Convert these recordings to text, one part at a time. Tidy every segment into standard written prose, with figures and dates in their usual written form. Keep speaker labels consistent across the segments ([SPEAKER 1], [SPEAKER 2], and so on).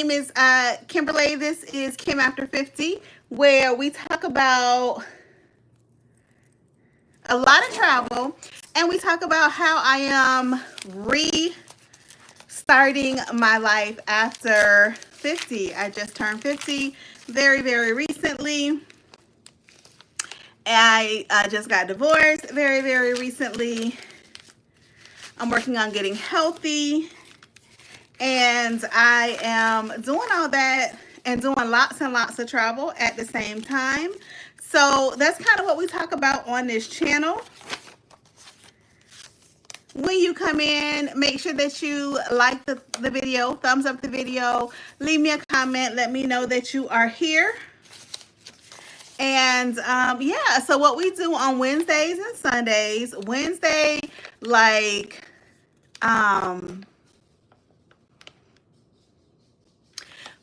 [SPEAKER 1] name is Kimberly. This is Kim After 50, where we talk about a lot of travel and we talk about how I am restarting my life after 50. I just turned 50 very, very recently. I just got divorced very, very recently. I'm working on getting healthy. And I am doing all that and doing lots and lots of travel at the same time. So that's kind of what we talk about on this channel. When you come in, make sure that you like the video, thumbs up the video, leave me a comment, let me know that you are here. And yeah, so what we do on Wednesdays and Sundays, Wednesday, like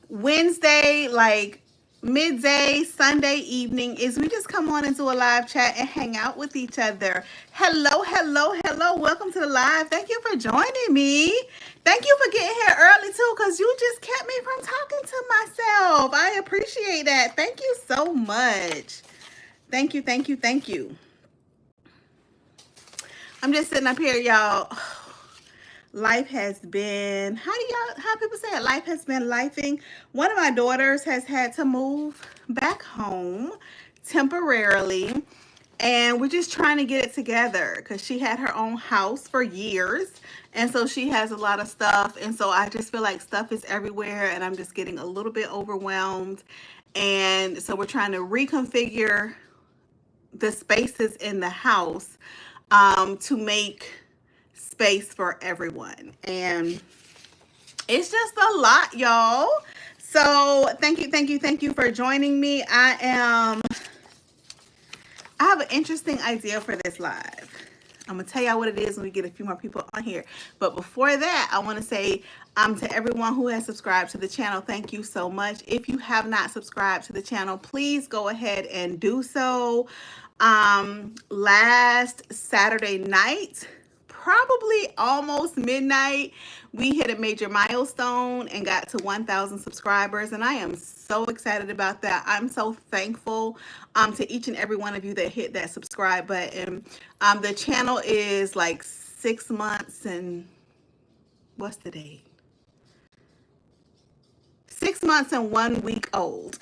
[SPEAKER 1] Wednesday, like midday, Sunday evening, is we just come on and do a live chat and hang out with each other. Hello, hello, hello. Welcome to the live. Thank you for joining me. Thank you for getting here early too, because you just kept me from talking to myself. I appreciate that. Thank you so much. Thank you, thank you, thank you. I'm just sitting up here, y'all. Life has been, how people say it? Life has been lifing. One of my daughters has had to move back home temporarily, and we're just trying to get it together because she had her own house for years, and so she has a lot of stuff, and so I just feel like stuff is everywhere, and I'm just getting a little bit overwhelmed. And so we're trying to reconfigure the spaces in the house to make space for everyone, and it's just a lot, y'all. So thank you for joining me. I have an interesting idea for this live. I'm gonna tell y'all what it is when we get a few more people on here, but before that, I want to say to everyone who has subscribed to the channel, thank you so much. If you have not subscribed to the channel, please go ahead and do so. Last Saturday night, probably almost midnight, we hit a major milestone and got to 1,000 subscribers, and I am so excited about that. I'm so thankful to each and every one of you that hit that subscribe button. The channel is like 6 months and what's the date? 6 months and 1 week old.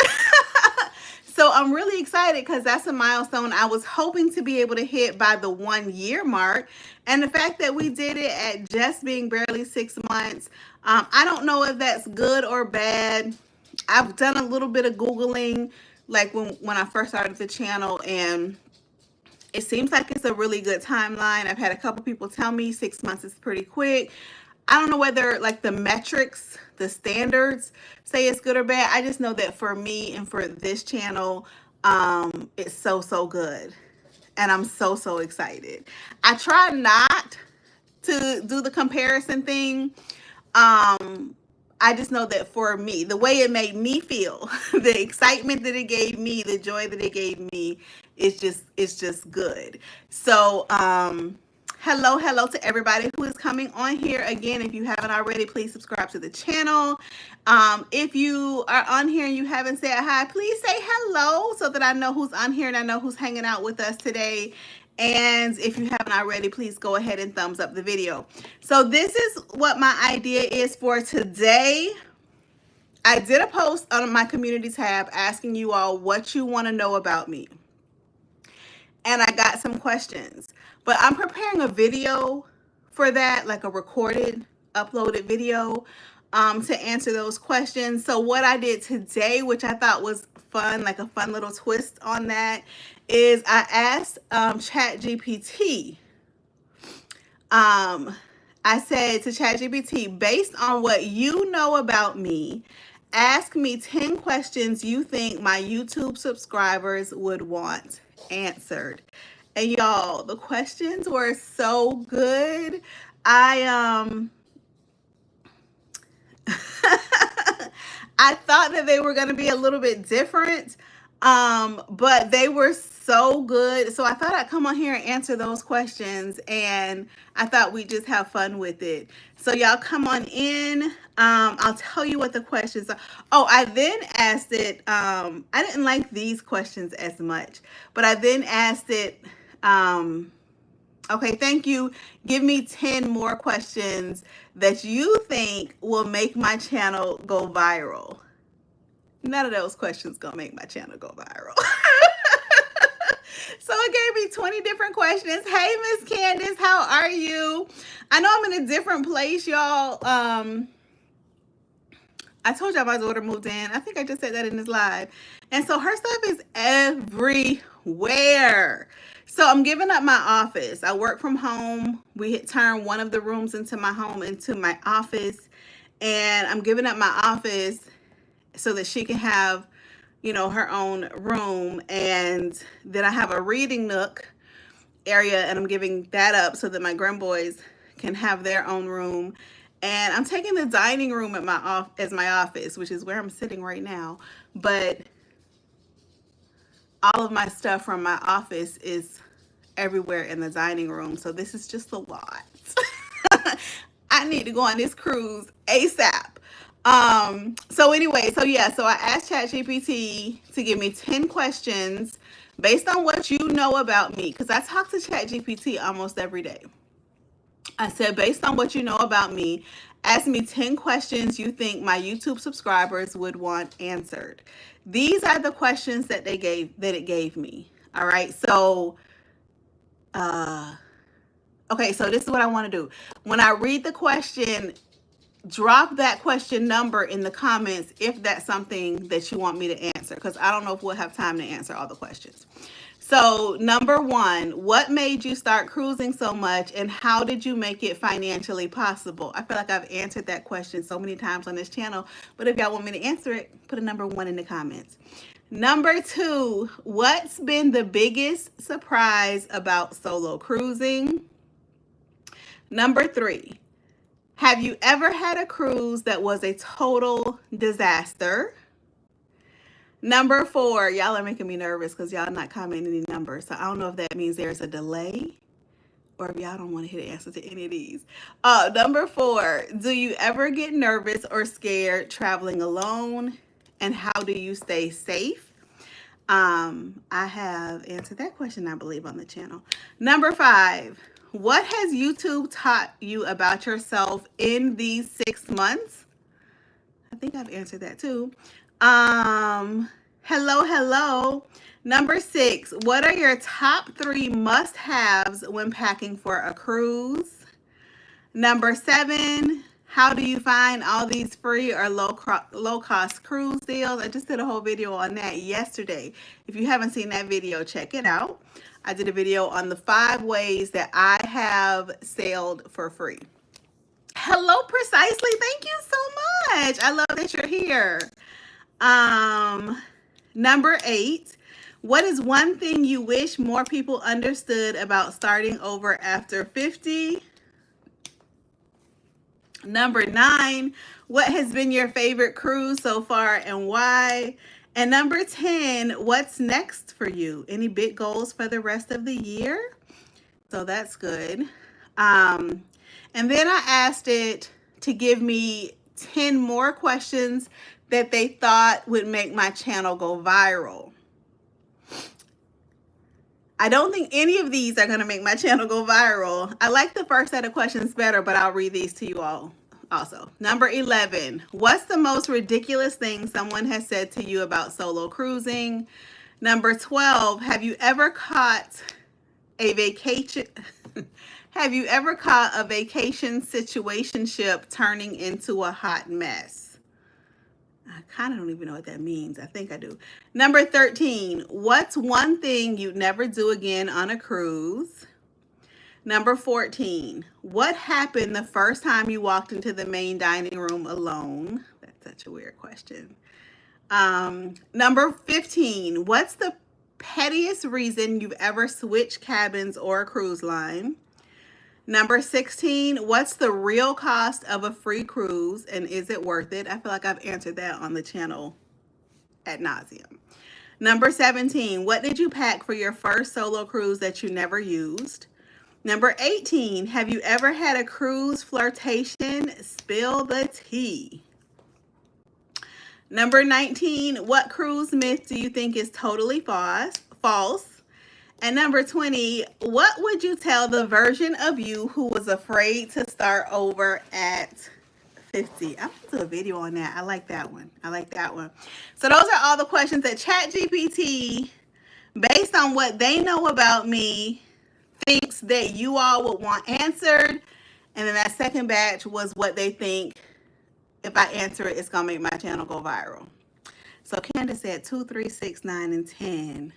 [SPEAKER 1] So I'm really excited because that's a milestone I was hoping to be able to hit by the 1 year mark. And the fact that we did it at just being barely 6 months, I don't know if that's good or bad. I've done a little bit of Googling, like when I first started the channel, and it seems like it's a really good timeline. I've had a couple people tell me 6 months is pretty quick. I don't know whether like the metrics, the standards say it's good or bad. I just know that for me and for this channel, it's so good. And I'm so excited. I try not to do the comparison thing. I just know that for me, the way it made me feel, the excitement that it gave me, the joy that it gave me, it's just good. So, hello to everybody who is coming on here. Again, if you haven't already, please subscribe to the channel. If you are on here and you haven't said hi, please say hello so that I know who's on here and I know who's hanging out with us today. And if you haven't already, please go ahead and thumbs up the video. So this is what my idea is for today. I did a post on my community tab asking you all what you want to know about me. And I got some questions, but I'm preparing a video for that, like a recorded, uploaded video to answer those questions. So what I did today, which I thought was fun, like a fun little twist on that, is I asked ChatGPT. I said to ChatGPT, based on what you know about me, ask me 10 questions you think my YouTube subscribers would want answered. And y'all, the questions were so good. I I thought that they were going to be a little bit different, but they were so good. So I thought I'd come on here and answer those questions, and I thought we'd just have fun with it. So y'all come on in. I'll tell you what the questions are. Oh, I then asked it. I didn't like these questions as much, but I then asked it. Okay, thank you. Give me 10 more questions that you think will make my channel go viral. None of those questions gonna make my channel go viral. So it gave me 20 different questions. Hey, Miss Candace, how are you? I know I'm in a different place, y'all. I told y'all my daughter moved in. I think I just said that in this live. And so her stuff is everywhere. So I'm giving up my office. I work from home. We had turned one of the rooms into my home into my office. And I'm giving up my office so that she can have, you know, her own room. And then I have a reading nook area, and I'm giving that up so that my grandboys can have their own room. And I'm taking the dining room at as my office, which is where I'm sitting right now. But all of my stuff from my office is everywhere in the dining room. So this is just a lot. I need to go on this cruise ASAP. So anyway, so I asked ChatGPT to give me 10 questions based on what you know about me, because I talk to ChatGPT almost every day. I said, based on what you know about me, ask me 10 questions you think my YouTube subscribers would want answered. These are the questions that it gave me. All right. So, okay, so this is what I want to do. When I read the question, drop that question number in the comments if that's something that you want me to answer, because I don't know if we'll have time to answer all the questions. So, number one, what made you start cruising so much, and how did you make it financially possible? I feel like I've answered that question so many times on this channel, but if y'all want me to answer it, put a number one in the comments. Number two, what's been the biggest surprise about solo cruising? Number three, have you ever had a cruise that was a total disaster? Number four, y'all are making me nervous because y'all not commenting any numbers. So I don't know if that means there's a delay or if y'all don't want to hear the answer to any of these. Number four, do you ever get nervous or scared traveling alone? And how do you stay safe? I have answered that question, I believe, on the channel. Number five, what has YouTube taught you about yourself in these 6 months? I think I've answered that too. Hello. Number six, what are your top 3 must-haves when packing for a cruise? Number seven, how do you find all these free or low-cost cruise deals? I just did a whole video on that yesterday. If you haven't seen that video, check it out. I did a video on the 5 ways that I have sailed for free. Hello, Precisely. Thank you so much. I love that you're here. Number 8, what is one thing you wish more people understood about starting over after 50? Number 9, what has been your favorite cruise so far and why? And number 10, what's next for you? Any big goals for the rest of the year? So that's good. And then I asked it to give me 10 more questions that they thought would make my channel go viral. I don't think any of these are going to make my channel go viral. I like the first set of questions better, but I'll read these to you all also. Number 11, what's the most ridiculous thing someone has said to you about solo cruising? Number 12, have you ever caught a vacation? Have you ever caught a vacation situationship turning into a hot mess? I kind of don't even know what that means. I think I do. Number 13, what's one thing you'd never do again on a cruise? Number 14, what happened the first time you walked into the main dining room alone? That's such a weird question. Number 15, what's the pettiest reason you've ever switched cabins or a cruise line? Number 16, what's the real cost of a free cruise and is it worth it? I feel like I've answered that on the channel ad nauseum. Number 17, what did you pack for your first solo cruise that you never used? Number 18, have you ever had a cruise flirtation? Spill the tea. Number 19, what cruise myth do you think is totally false? And number 20, what would you tell the version of you who was afraid to start over at 50? I'm gonna do a video on that. I like that one. I like that one. So those are all the questions that ChatGPT, based on what they know about me, thinks that you all would want answered. And then that second batch was what they think if I answer it, it's gonna make my channel go viral. So Candace said 2, 3, 6, 9, and 10.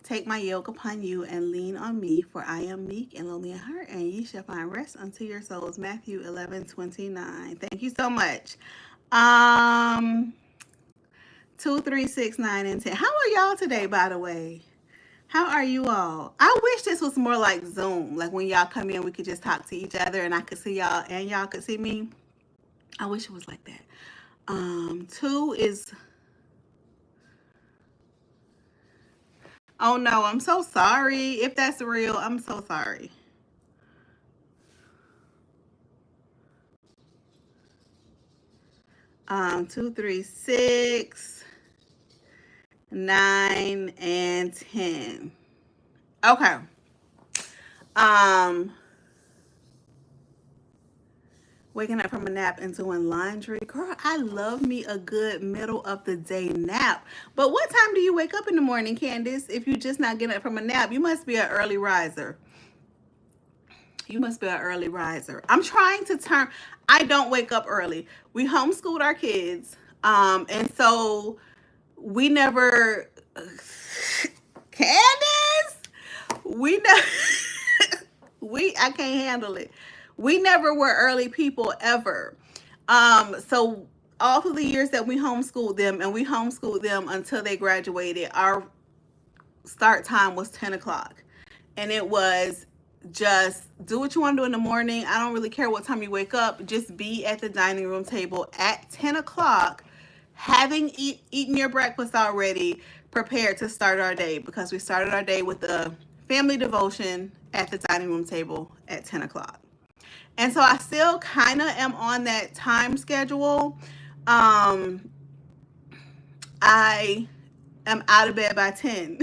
[SPEAKER 1] Take my yoke upon you and lean on me, for I am meek and lowly in heart, and ye shall find rest unto your souls. Matthew 11:29. Thank you so much. 2, 3, 6, 9, and 10. How are y'all today, by the way? How are you all? I wish this was more like Zoom. Like when y'all come in, we could just talk to each other and I could see y'all and y'all could see me. I wish it was like that. 2 is... Oh no, I'm so sorry. If that's real, I'm so sorry. Um, 2, 3, 6, 9, and 10. Okay. Waking up from a nap and doing laundry. Girl, I love me a good middle of the day nap. But what time do you wake up in the morning, Candace? If you're just not getting up from a nap, you must be an early riser. You must be an early riser. I'm trying to turn... I don't wake up early. We homeschooled our kids. And so we never... Candace! We never... I can't handle it. We never were early people ever. So all through the years that we homeschooled them, and we homeschooled them until they graduated, our start time was 10 o'clock. And it was just do what you want to do in the morning. I don't really care what time you wake up. Just be at the dining room table at 10 o'clock, having eaten your breakfast already, prepared to start our day, because we started our day with a family devotion at the dining room table at 10 o'clock. And so I still kind of am on that time schedule. I am out of bed by 10.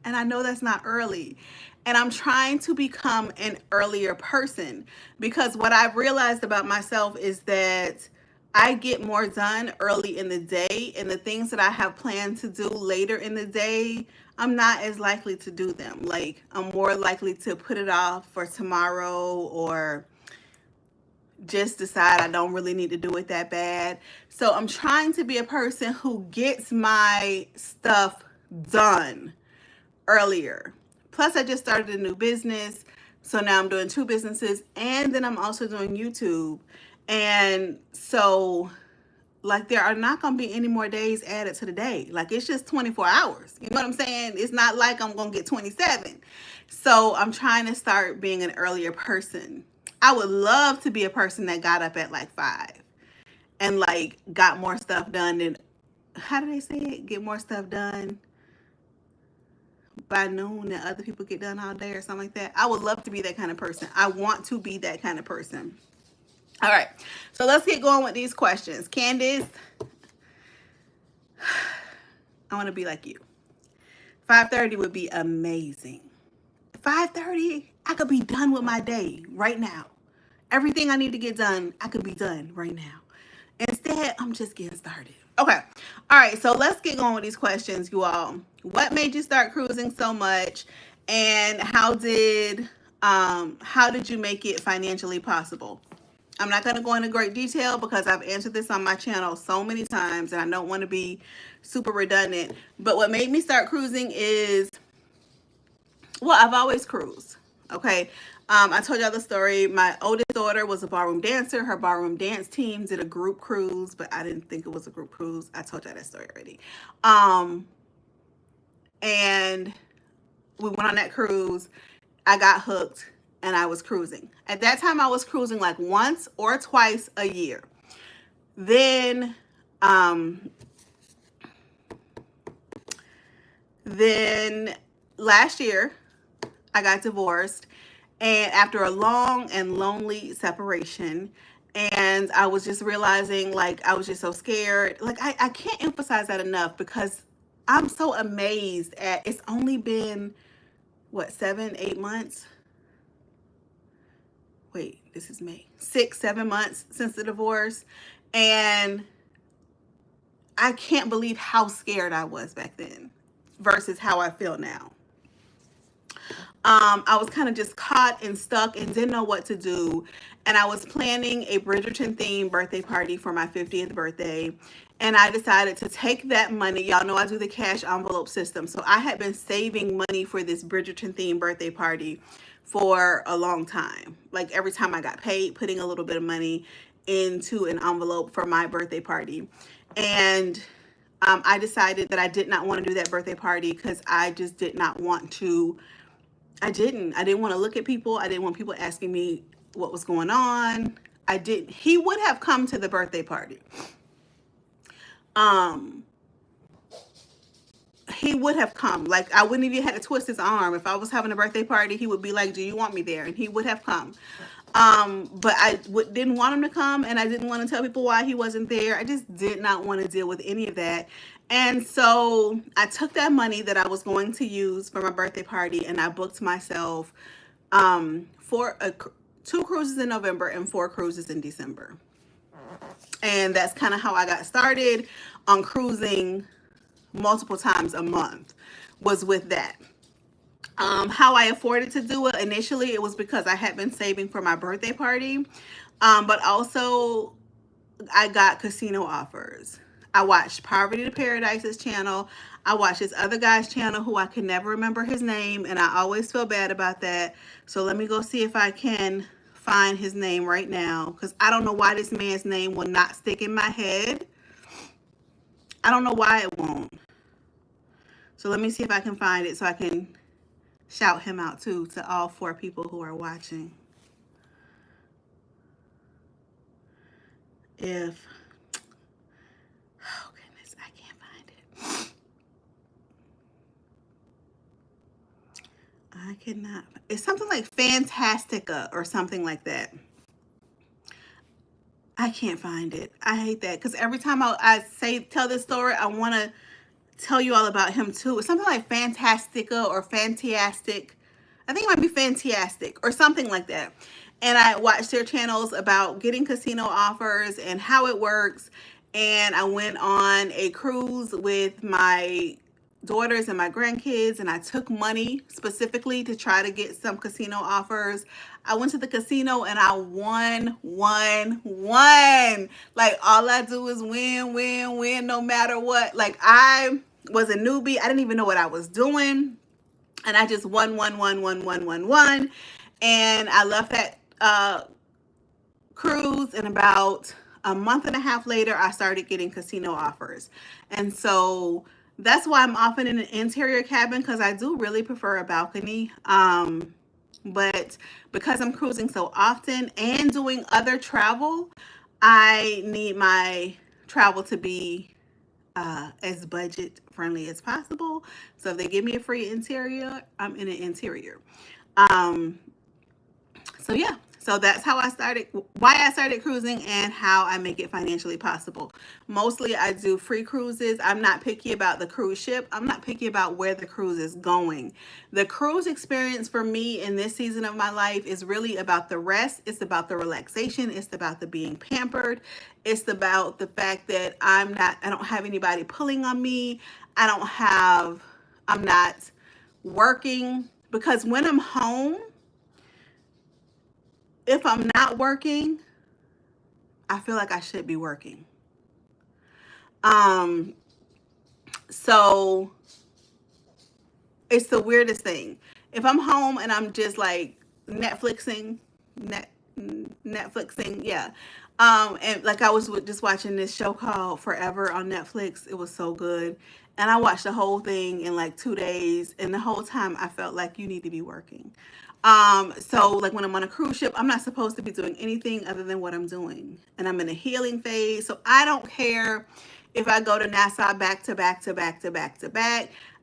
[SPEAKER 1] And I know that's not early. And I'm trying to become an earlier person, because what I've realized about myself is that I get more done early in the day, and the things that I have planned to do later in the day, I'm not as likely to do them. Like, I'm more likely to put it off for tomorrow, or just decide I don't really need to do it that bad. So I'm trying to be a person who gets my stuff done earlier. Plus, I just started a new business. So now I'm doing 2 businesses, and then I'm also doing YouTube. And so, like, there are not going to be any more days added to the day. Like, it's just 24 hours. You know what I'm saying? It's not like I'm going to get 27. So I'm trying to start being an earlier person. I would love to be a person that got up at like 5 and like got more stuff done than, how do they say it? Get more stuff done by noon than other people get done all day, or something like that. I would love to be that kind of person. I want to be that kind of person. All right, so let's get going with these questions. Candace, I want to be like you. 5:30 would be amazing. 5:30, I could be done with my day right now. Everything I need to get done, I could be done right now. Instead, I'm just getting started. Okay. All right. So let's get going with these questions, you all. What made you start cruising so much? And how did you make it financially possible? I'm not going to go into great detail because I've answered this on my channel so many times, and I don't want to be super redundant. But what made me start cruising is, well, I've always cruised. Okay. I told y'all the story. My oldest daughter was a ballroom dancer. Her ballroom dance team did a group cruise, but I didn't think it was a group cruise. I told y'all that story already. And we went on that cruise. I got hooked and I was cruising. At that time, I was cruising like once or twice a year. Then Then last year, I got divorced, and after a long and lonely separation, and I was just realizing, like, I was just so scared. Like, I can't emphasize that enough, because I'm so amazed at, it's only been, what, 7, 8 months? Wait, this is May. 6, 7 months since the divorce. And I can't believe how scared I was back then versus how I feel now. I was kind of just caught and stuck and didn't know what to do. And I was planning a Bridgerton themed birthday party for my 50th birthday. And I decided to take that money. Y'all know I do the cash envelope system. So I had been saving money for this Bridgerton themed birthday party for a long time. Like, every time I got paid, putting a little bit of money into an envelope for my birthday party. And I decided that I did not want to do that birthday party because I just did not want to. I didn't want to look at people. I didn't want people asking me what was going on. He would have come to the birthday party. He would have come. Like, I wouldn't even have to twist his arm. If I was having a birthday party, he would be like, do you want me there? And he would have come. But I didn't want him to come, and I didn't want to tell people why he wasn't there. I just did not want to deal with any of that. And so I took that money that I was going to use for my birthday party, and I booked myself for 2 cruises in November and 4 cruises in December. And that's kind of how I got started on cruising multiple times a month, was with that. How I afforded to do it initially, it was because I had been saving for my birthday party, but also I got casino offers. I watched Poverty to Paradise's channel. I watched this other guy's channel who I can never remember his name, and I always feel bad about that. So let me go see if I can find his name right now, because I don't know why this man's name will not stick in my head. I don't know why it won't. So let me see if I can find it so I can shout him out too, to all 4 people who are watching. If, oh goodness, I can't find it. I cannot. It's something like Fantastica or something like that. I can't find it. I hate that, because every time I tell this story, I want to tell you all about him too. It's something like Fantastica or Fantastic. I think it might be Fantastic or something like that. And I watched their channels about getting casino offers and how it works. And I went on a cruise with my daughters and my grandkids, and I took money specifically to try to get some casino offers. I went to the casino and I won. Like, all I do is win no matter what. Like, I was a newbie. I didn't even know what I was doing. And I just won. And I left that cruise, and about a month and a half later, I started getting casino offers. And so that's why I'm often in an interior cabin, because I do really prefer a balcony. But because I'm cruising so often and doing other travel, I need my travel to be as budget friendly as possible. So if they give me a free interior, I'm in an interior. So yeah, so that's how I started, why I started cruising, and how I make it financially possible. Mostly I do free cruises. I'm not picky about the cruise ship. I'm not picky about where the cruise is going. The cruise experience for me in this season of my life is really about the rest. It's about the relaxation. It's about the being pampered. It's about the fact that I don't have anybody pulling on me. I'm not working, because when I'm home, if I'm not working, I feel like I should be working. So it's the weirdest thing. If I'm home and I'm just like Netflixing, yeah. And like, I was just watching this show called Forever on Netflix. It was so good. And I watched the whole thing in like 2 days. And the whole time I felt like, you need to be working. So like, when I'm on a cruise ship, I'm not supposed to be doing anything other than what I'm doing. And I'm in a healing phase. So I don't care if I go to Nassau back to back.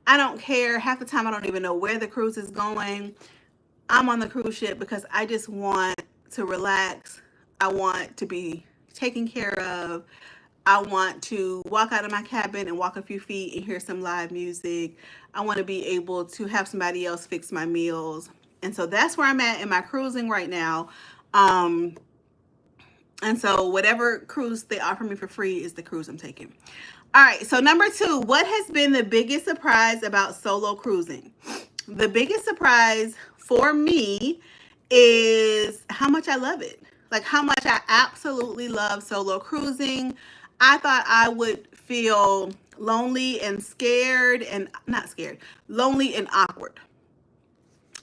[SPEAKER 1] I don't care. Half the time I don't even know where the cruise is going. I'm on the cruise ship because I just want to relax. I want to be taken care of. I want to walk out of my cabin and walk a few feet and hear some live music. I want to be able to have somebody else fix my meals. And so that's where I'm at in my cruising right now. Um, and so whatever cruise they offer me for free is the cruise I'm taking. All right, so number 2, what has been the biggest surprise about solo cruising? The biggest surprise for me is how much I love it. Like how much I absolutely love solo cruising. I thought I would feel lonely and scared and not scared, lonely and awkward.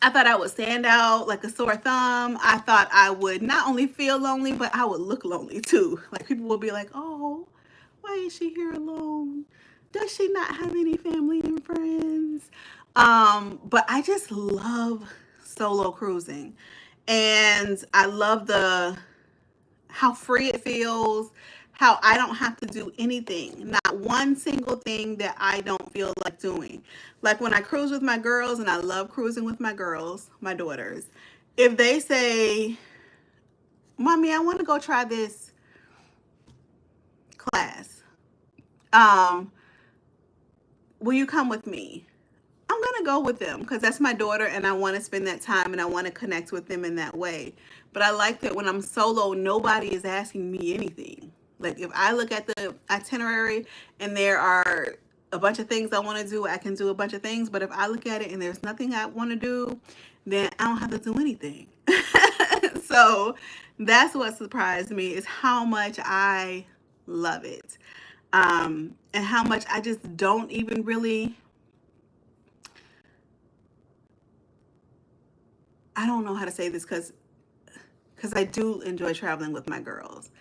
[SPEAKER 1] I thought I would stand out like a sore thumb. I thought I would not only feel lonely, but I would look lonely too. Like people will be like, oh, why is she here alone? Does she not have any family and friends? But I just love solo cruising. And I love how free it feels, how I don't have to do anything, not one single thing that I don't feel like doing. Like when I cruise with my girls, and I love cruising with my girls, my daughters, if they say, Mommy, I want to go try this class, will you come with me? I'm going to go with them because that's my daughter and I want to spend that time and I want to connect with them in that way. But I like that when I'm solo, nobody is asking me anything. Like if I look at the itinerary and there are a bunch of things I want to do, I can do a bunch of things. But if I look at it and there's nothing I want to do, then I don't have to do anything. So that's what surprised me is how much I love it. And how much I just don't even really, I don't know how to say this because I do enjoy traveling with my girls.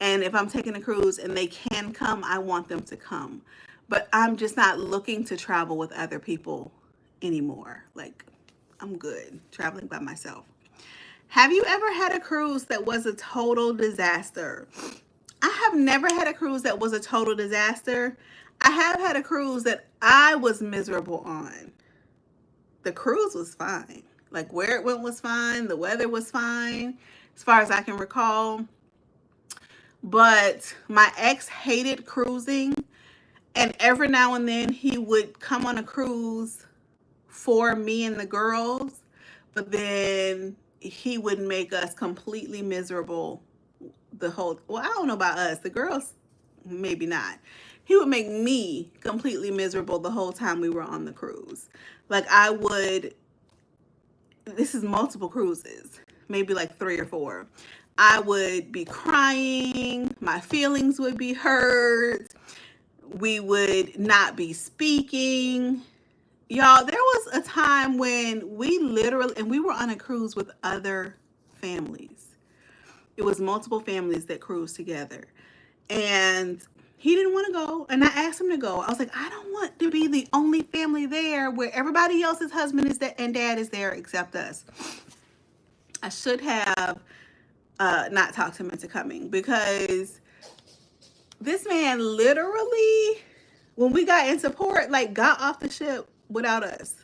[SPEAKER 1] And if I'm taking a cruise and they can come, I want them to come. But I'm just not looking to travel with other people anymore. Like, I'm good traveling by myself. Have you ever had a cruise that was a total disaster? I have never had a cruise that was a total disaster. I have had a cruise that I was miserable on. The cruise was fine. Like where it went was fine. The weather was fine, as far as I can recall. But my ex hated cruising. And every now and then he would come on a cruise for me and the girls. But then he would make us completely miserable well, I don't know about us. The girls, maybe not. He would make me completely miserable the whole time we were on the cruise. Like this is multiple cruises, maybe like 3 or 4. I would be crying. My feelings would be hurt. We would not be speaking. Y'all, there was a time when we were on a cruise with other families. It was multiple families that cruised together. And he didn't want to go. And I asked him to go. I was like, I don't want to be the only family there where everybody else's husband is there and dad is there except us. I should have not talked him into coming because this man literally, when we got into port, like got off the ship without us.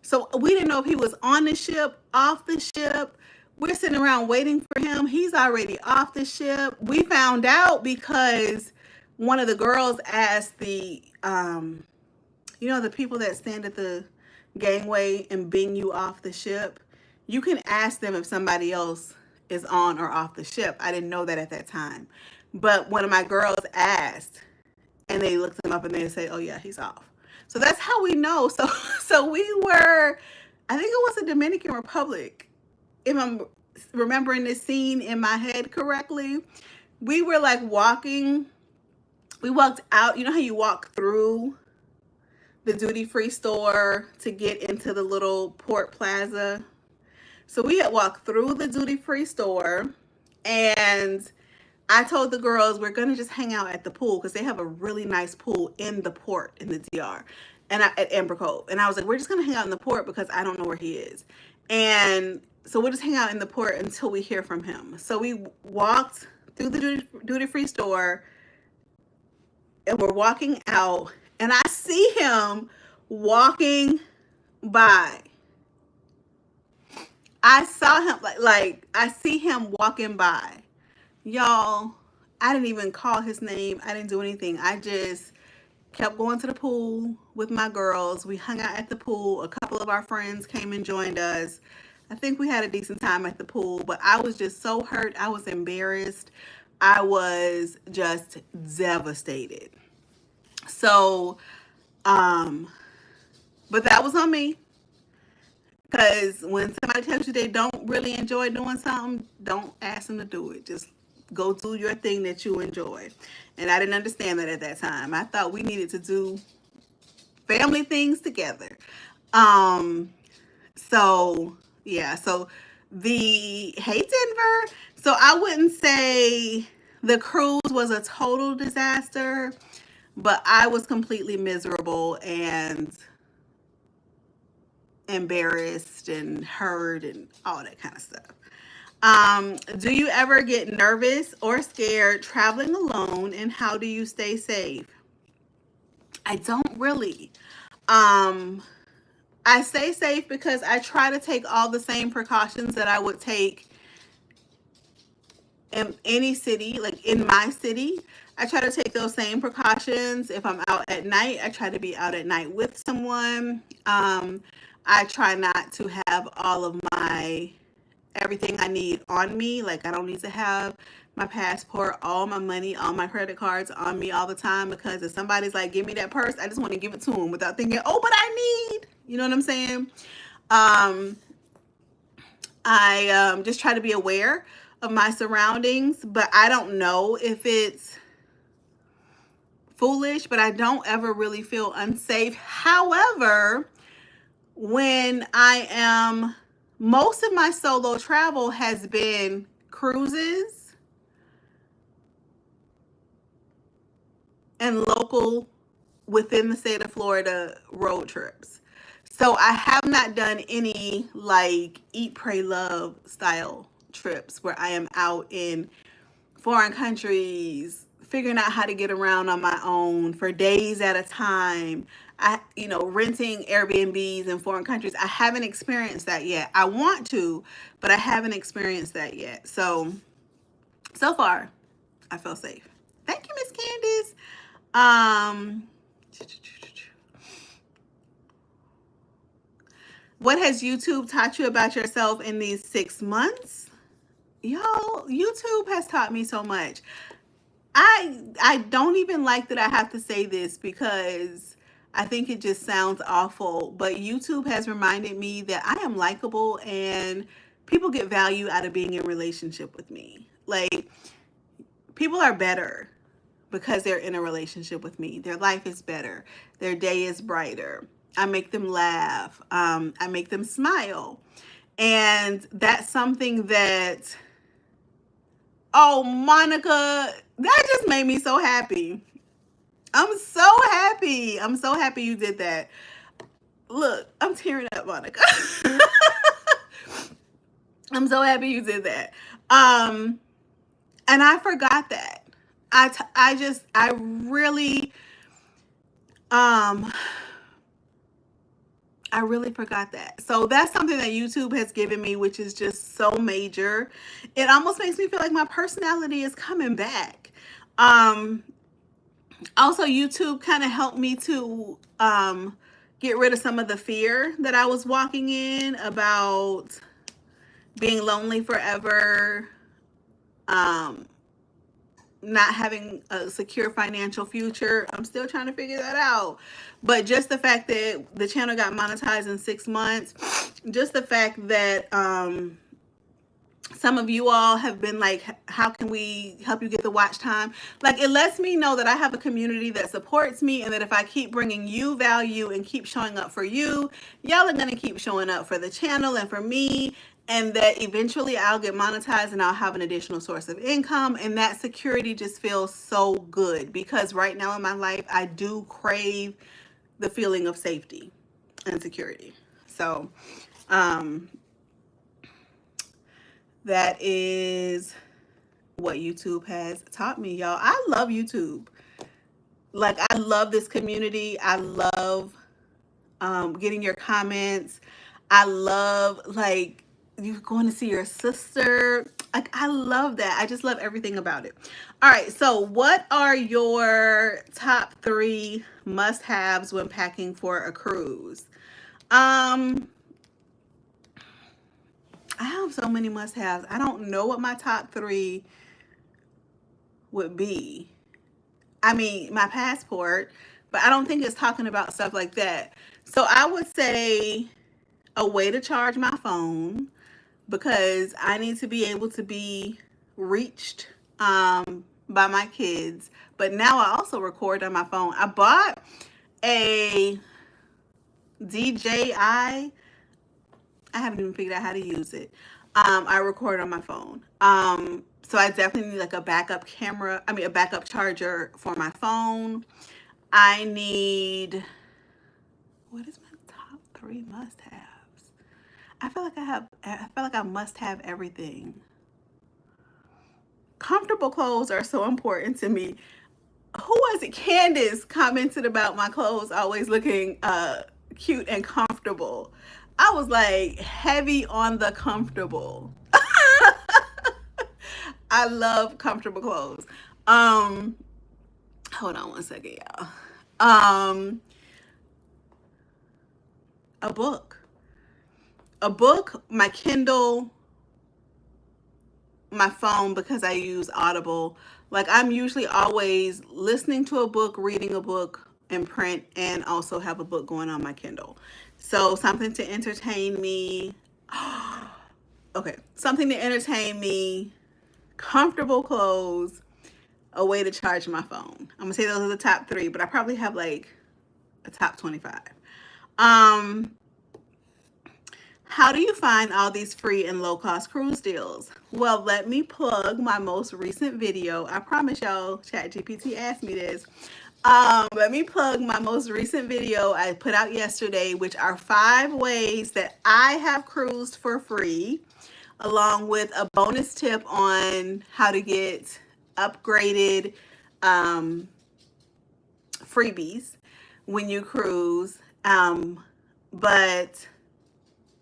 [SPEAKER 1] So we didn't know if he was on the ship, off the ship. We're sitting around waiting for him. He's already off the ship. We found out because one of the girls asked the people that stand at the gangway and bing you off the ship. You can ask them if somebody else is on or off the ship. I didn't know that at that time. But one of my girls asked, and they looked him up and they said, oh yeah, he's off. So that's how we know. So we were, I think it was the Dominican Republic. If I'm remembering this scene in my head correctly, we were like walking. We walked out. You know how you walk through the duty-free store to get into the little port plaza? So we had walked through the duty-free store, and I told the girls we're going to just hang out at the pool because they have a really nice pool in the port in the DR and at Amber Cove. And I was like, we're just going to hang out in the port because I don't know where he is. And so we'll just hang out in the port until we hear from him. So we walked through the duty-free store and we're walking out and I see him walking by. I saw him like I see him walking by. Y'all, I didn't even call his name. I didn't do anything. I just kept going to the pool with my girls. We hung out at the pool. A couple of our friends came and joined us. I think we had a decent time at the pool, but I was just so hurt. I was embarrassed. I was just devastated. So, but that was on me. Because when somebody tells you they don't really enjoy doing something, don't ask them to do it. Just go do your thing that you enjoy. And I didn't understand that at that time. I thought we needed to do family things together. Um, so yeah, so hey Denver. So I wouldn't say the cruise was a total disaster, but I was completely miserable and embarrassed and hurt and all that kind of stuff. Do you ever get nervous or scared traveling alone, and how do you stay safe? I don't really. Um, I stay safe because I try to take all the same precautions that I would take in any city, like in my city. I try to take those same precautions. If I'm out at night, I try to be out at night with someone. I try not to have all of my everything I need on me. Like I don't need to have my passport, all my money, all my credit cards on me all the time, because if somebody's like, give me that purse, I just want to give it to them without thinking, oh, but I need, you know what I'm saying? I just try to be aware of my surroundings, but I don't know if it's foolish, but I don't ever really feel unsafe. However, when most of my solo travel has been cruises and local within the state of Florida road trips. So I have not done any like eat, pray, love style trips where I am out in foreign countries figuring out how to get around on my own for days at a time. Renting Airbnbs in foreign countries. I haven't experienced that yet. I want to, but I haven't experienced that yet. So far, I feel safe. Thank you, Miss Candace. What has YouTube taught you about yourself in these 6 months? Y'all, YouTube has taught me so much. I don't even like that I have to say this because I think it just sounds awful, but YouTube has reminded me that I am likable and people get value out of being in a relationship with me. Like, people are better because they're in a relationship with me. Their life is better. Their day is brighter. I make them laugh. I make them smile. And that's something that, oh, Monica, that just made me so happy. I'm so happy. I'm so happy you did that. Look, I'm tearing up, Monica. I'm so happy you did that. And I forgot that. I really forgot that. So that's something that YouTube has given me, which is just so major. It almost makes me feel like my personality is coming back. Also, YouTube kind of helped me to get rid of some of the fear that I was walking in about being lonely forever, not having a secure financial future. I'm still trying to figure that out. But just the fact that the channel got monetized in 6 months, just the fact that some of you all have been like, how can we help you get the watch time? Like, it lets me know that I have a community that supports me, and that if I keep bringing you value and keep showing up for you, y'all are going to keep showing up for the channel and for me, and that eventually I'll get monetized and I'll have an additional source of income. And that security just feels so good, because right now in my life, I do crave the feeling of safety and security. So, that is what YouTube has taught me, y'all. I love YouTube. Like, I love this community. I love getting your comments. I love like you going to see your sister. Like I love that. I just love everything about it. All right, so what are your top 3 must-haves when packing for a cruise? Um, I have so many must-haves. I don't know what my top 3 would be. I mean, my passport, but I don't think it's talking about stuff like that. So I would say a way to charge my phone because I need to be able to be reached by my kids. But now I also record on my phone. I bought a DJI. I haven't even figured out how to use it. I record on my phone. So I definitely need like a backup camera. I mean, a backup charger for my phone. I need, what is my top 3 must-haves? I feel like I must have everything. Comfortable clothes are so important to me. Who was it? Candace commented about my clothes always looking cute and comfortable. I was like heavy on the comfortable. I love comfortable clothes. Um, hold on one second, y'all. Um, a book. A book, my Kindle, my phone because I use Audible. Like I'm usually always listening to a book, reading a book in print, and also have a book going on my Kindle. So something to entertain me. Okay, something to entertain me, comfortable clothes, a way to charge my phone. I'm gonna say those are the top 3, but I probably have like a top 25. Um, How do you find all these free and low cost cruise deals? Well, let me plug my most recent video. I promise y'all, ChatGPT asked me this. Let me plug my most recent video I put out yesterday, which are 5 ways that I have cruised for free, along with a bonus tip on how to get upgraded freebies when you cruise. But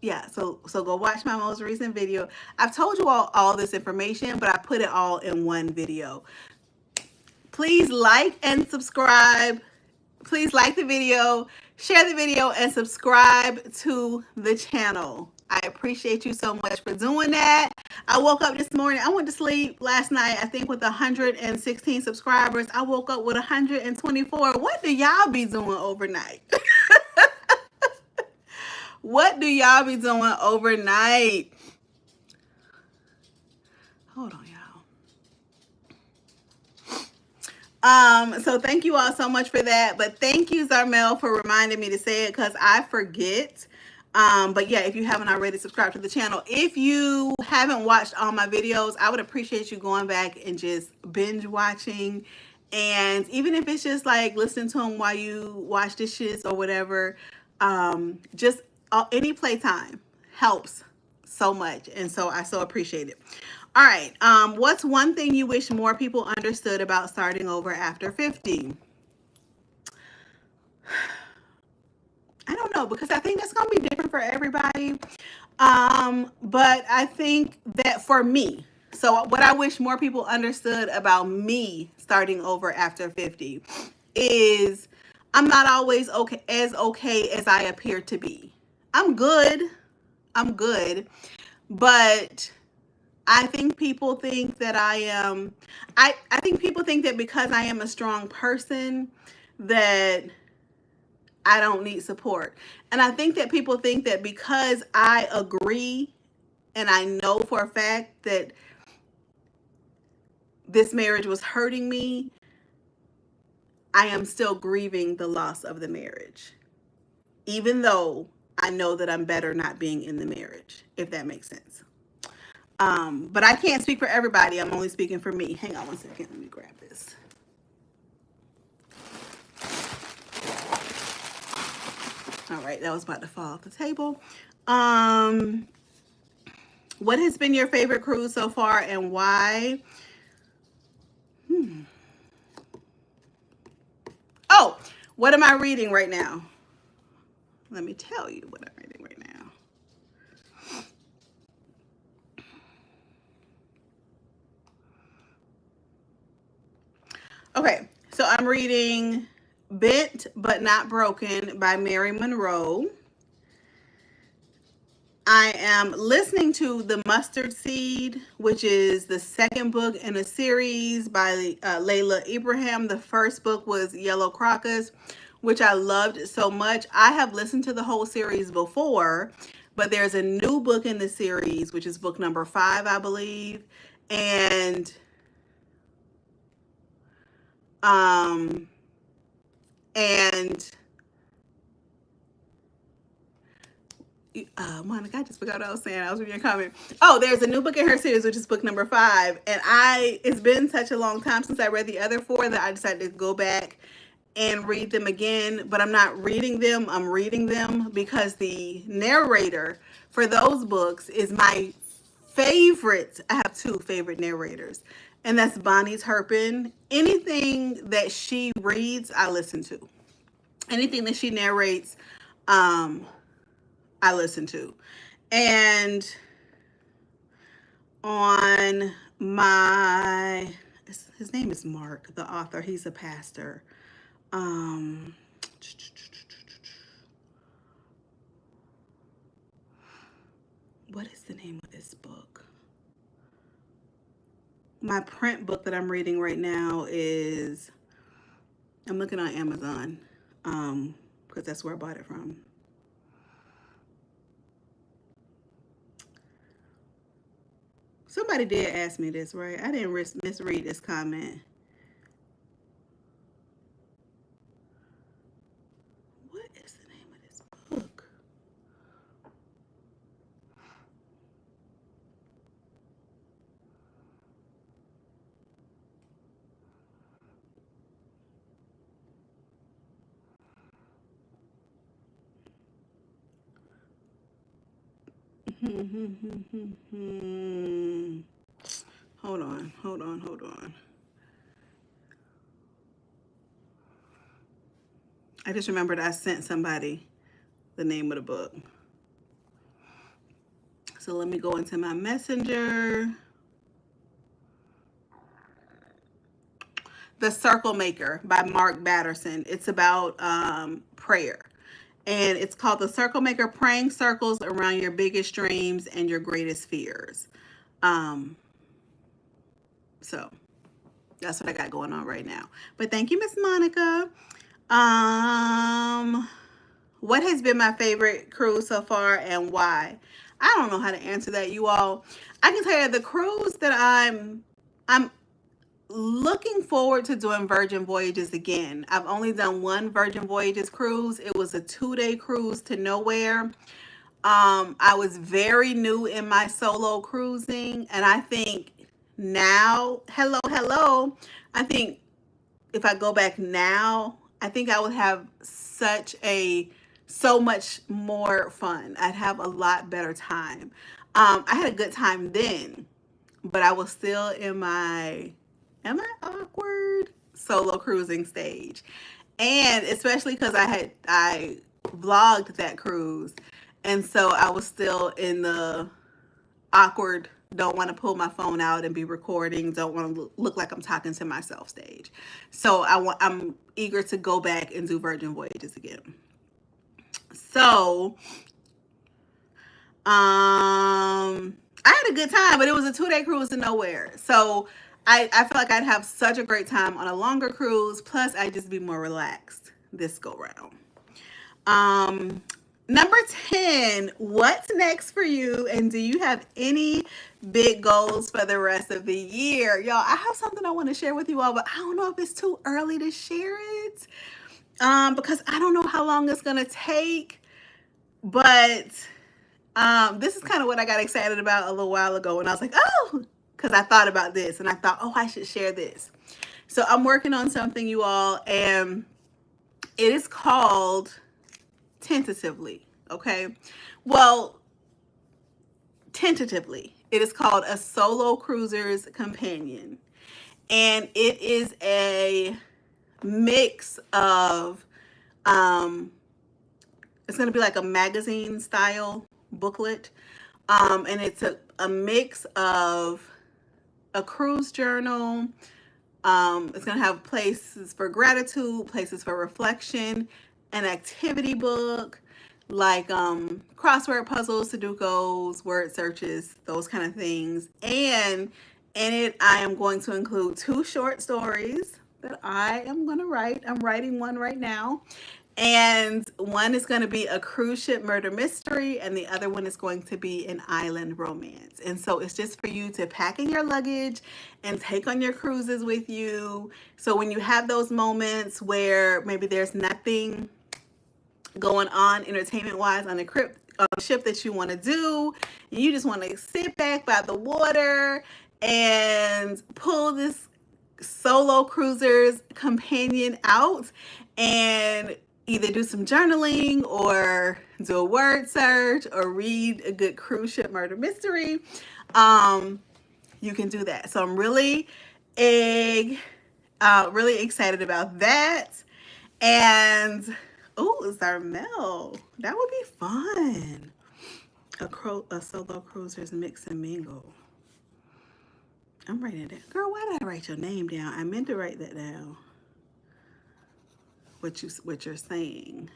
[SPEAKER 1] yeah, so go watch my most recent video. I've told you all this information, but I put it all in one video. Please like and subscribe. Please like the video, share the video, and subscribe to the channel. I appreciate you so much for doing that. I woke up this morning. I went to sleep last night, I think, with 116 subscribers. I woke up with 124. What do y'all be doing overnight? What do y'all be doing overnight? Hold on, y'all. So thank you all so much for that. But thank you, Zarmel, for reminding me to say it because I forget. But yeah, if you haven't already, subscribed to the channel. If you haven't watched all my videos, I would appreciate you going back and just binge watching. And even if it's just like listening to them while you wash dishes or whatever, just any playtime helps so much. And so I so appreciate it. All right. What's one thing you wish more people understood about starting over after 50? I don't know, because I think that's going to be different for everybody. But I think that for me, so what I wish more people understood about me starting over after 50 is I'm not always okay as I appear to be. I'm good. I'm good. But I think people think that I am, I think people think that because I am a strong person that I don't need support. And I think that people think that because I agree and I know for a fact that this marriage was hurting me, I am still grieving the loss of the marriage, even though I know that I'm better not being in the marriage, if that makes sense. But I can't speak for everybody. I'm only speaking for me. Hang on one second. Let me grab this. All right, that was about to fall off the table. What has been your favorite cruise so far and why? Oh, what am I reading right now? Let me tell you what I'm reading right now. Okay, so I'm reading Bent But Not Broken by Mary Monroe. I am listening to The Mustard Seed, which is the second book in a series by Layla Ibrahim. The first book was Yellow Crocus, which I loved so much. I have listened to the whole series before, but there's a new book in the series, which is book number 5, I believe. And um and Monica, I just forgot what I was saying. I was reading your comment. Oh, there's a new book in her series, which is book number 5. And it's been such a long time since I read the other 4 that I decided to go back and read them again. But I'm not reading them, I'm reading them because the narrator for those books is my favorite. I have 2 favorite narrators, and that's Bonnie Turpin. Anything that she reads, I listen to. Anything that she narrates, I listen to. And on my, his name is Mark, the author. He's a pastor. What is the name of this book? My print book that I'm reading right now is, I'm looking on Amazon, because that's where I bought it from. Somebody did ask me this, right? I didn't misread this comment. What is the name of this book? Hold on. I just remembered I sent somebody the name of the book. So let me go into my messenger. The Circle Maker by Mark Batterson. It's about prayer. And it's called The Circle Maker, Praying Circles Around Your Biggest Dreams and Your Greatest Fears. So that's what I got going on right now. But thank you, Miss Monica. What has been my favorite cruise so far and why? I don't know how to answer that, you all. I can tell you the cruise that I'm looking forward to doing Virgin Voyages again. I've only done one Virgin Voyages cruise. It was a 2-day cruise to nowhere. I was very new in my solo cruising, and I think now, hello, I think if I go back now, I think I would have so much more fun. I'd have a lot better time. I had a good time then, but I was still in my, am I awkward solo cruising stage. And especially because I vlogged that cruise. And so I was still in the awkward, don't want to pull my phone out and be recording, don't want to look like I'm talking to myself stage. So I'm eager to go back and do Virgin Voyages again. So I had a good time, but it was a 2-day cruise to nowhere. So I feel like I'd have such a great time on a longer cruise. Plus, I'd just be more relaxed this go round. Number 10, what's next for you? And do you have any big goals for the rest of the year? Y'all, I have something I want to share with you all, but I don't know if it's too early to share it. Because I don't know how long it's going to take. But this is kind of what I got excited about a little while ago when I was like, oh, because I thought about this and I thought, oh, I should share this. So I'm working on something, you all, and it is called tentatively, okay? Well, tentatively, it is called a Solo Cruiser's Companion. And it is a mix of it's going to be like a magazine style booklet. And it's a mix of a cruise journal. It's going to have places for gratitude, places for reflection, an activity book, like crossword puzzles, Sudokus, word searches, those kind of things. And in it, I am going to include 2 short stories that I am going to write. I'm writing one right now. And one is going to be a cruise ship murder mystery, and the other one is going to be an island romance. And so it's just for you to pack in your luggage and take on your cruises with you. So when you have those moments where maybe there's nothing going on entertainment wise on a ship that you want to do, and you just want to sit back by the water and pull this solo cruiser's companion out and either do some journaling or do a word search or read a good cruise ship murder mystery, you can do that. So I'm really excited about that. And oh, Zarmel, that would be fun. A solo cruiser's mix and mingle. I'm writing it down. Girl, why did I write your name down? I meant to write that down. What you're saying,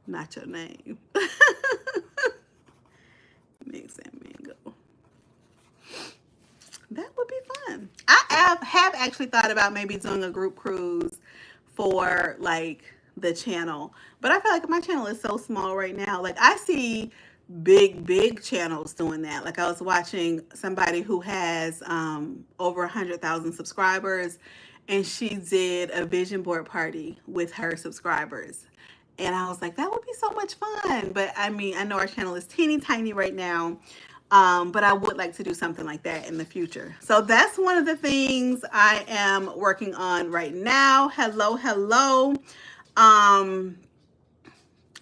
[SPEAKER 1] not your name. Mix and mingle. That would be fun. I have actually thought about maybe doing a group cruise for like the channel, but I feel like my channel is so small right now. Like I see big channels doing that. Like I was watching somebody who has over 100,000 subscribers, and she did a vision board party with her subscribers. And I was like, that would be so much fun. But I mean, I know our channel is teeny tiny right now. But I would like to do something like that in the future. So that's one of the things I am working on right now. Hello. And